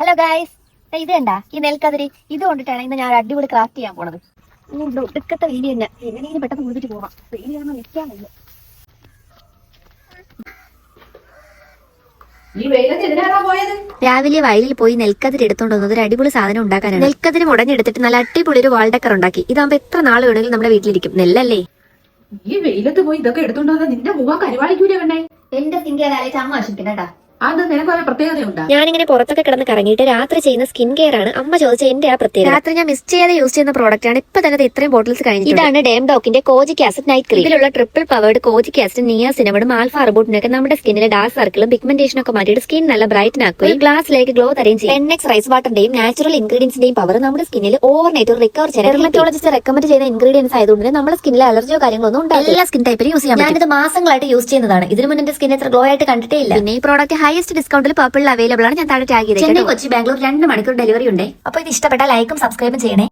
Hello guys, ഇത് കണ്ടാ ഈ നെൽക്കതിരി ഇത് കൊണ്ടിട്ടാണ് ഇന്ന് ഞാൻ ഒരു അടിപൊളി ക്രാഫ്റ്റ് ചെയ്യാൻ പോണത്. ഒടുക്കത്തെ വെയില് തന്നെ, എങ്ങനെയെങ്കിലും പെട്ടെന്ന് കുളിച്ചിട്ട് പോവാം. വെയില് കാരണം നിൽക്കാൻ വയ്യ. രാവിലെ വയലിൽ പോയി നെൽക്കതിരി എടുത്തോണ്ട് വന്നത് ഒരു അടിപൊളി സാധനം ഉണ്ടാക്കാനാണ്. നെൽക്കതിരി മുടഞ്ഞെടുത്തിട്ട് നല്ല അടിപൊളി ഒരു വാൾ ഡെക്കർ ഉണ്ടാക്കി. ഇതാകുമ്പോ എത്ര നാൾ വേണമെങ്കിലും നമ്മുടെ വീട്ടിലിരിക്കും. നെല്ലല്ലേ? ഈ വെയിലത്ത് പോയി ഇതൊക്കെ എടുത്തോണ്ട് വന്നാൽ നിന്റെ മുഖം കരുവാളിക്കൂലേ വേണ്ടേ? എന്റെ സ്കിൻ കെയർ ആയിട്ട് അമ്മ ആവശ്യത്തിനാ. അത് നിനക്ക് പ്രത്യേകതയുണ്ട്. ഞാനിങ്ങനെ പുറത്തൊക്കെ കിടന്ന് കറങ്ങിയിട്ട് രാത്രി ചെയ്യുന്ന സ്കിൻ കെയർ ആണ് അമ്മ ചോദിച്ച എന്റെ ആ പ്രത്യേകത. രാത്രി ഞാൻ മിസ് ചെയ്യാതെ യൂസ് ചെയ്യുന്ന പ്രോഡക്റ്റ് ആണ്. ഇപ്പൊ തന്നെ ഇത്രയും ബോട്ടിൽസ് കഴിഞ്ഞു. ഇതാണ് ഡേംഡോക്കിന്റെ കോജിക് ആസിഡ് നൈറ്റ് ക്രീം. ഇതിലുള്ള ട്രിപ്പിൾ പവേർഡ് കോജിക് ആസിഡ് നിയാസിനമോടും ആൽഫ അർബൂട്ടിനൊക്കെ നമ്മുടെ സ്കിന്നിലെ ഡാർക്ക് സർക്കിളും പിഗ്മെന്റേഷൻ ഒക്കെ മാറ്റിയിട്ട് സ്കിൻ നല്ല ബ്രൈറ്റ് ആക്കുകയും ഗ്ലാസിലേക്ക് ഗ്ലോ തരുകയും ചെയ്യും. 10x റൈസ് വാട്ടറിന്റെയും നാച്ചുറൽ ഇൻഗ്രീഡിയൻസിന്റെയും പവർ നമ്മുടെ സ്കിന്നിൽ ഓവർനൈറ്റ് റിക്കവർ ചെയ്യാൻ ഡെർമറ്റോളജിസ്റ്റ് റെക്കമെൻഡ് ചെയ്യുന്ന ഇൻഗ്രീഡിയൻസ് ആയതുകൊണ്ട് നമ്മുടെ സ്കിന്നിൽ അലർജിയോ കാര്യങ്ങളൊന്നും ഉണ്ടാവില്ല. എല്ലാ സ്കിൻ ടൈപ്പിലും യൂസ് ചെയ്യാം. ഞാനിത് മാസങ്ങളായിട്ട് യൂസ് ചെയ്യുന്നതാണ്. ഇതിനു മുന്നേ എന്റെ സ്കിൻ എത്ര ഗ്ലോ ആയിട്ട് കണ്ടിട്ടേ ഇല്ല. പിന്നെ ഈ പ്രോഡക്റ്റ് ഹൈസ്റ്റ് ഡിസ്കൗണ്ടിൽ അവൈലബിൾ ആണ്. ഞാൻ താഴെ ടാഗ് ചെയ്തേക്കാം. ചെന്നൈ, കൊച്ചി, ബാംഗ്ലൂർ 2 മണിക്കൂർ ഡെലിവറി ഉണ്ട്. അപ്പോൾ ഇത് ഇഷ്ടപ്പെട്ട ലൈക്കും സബ്സ്ക്രൈബും ചെയ്യണേ.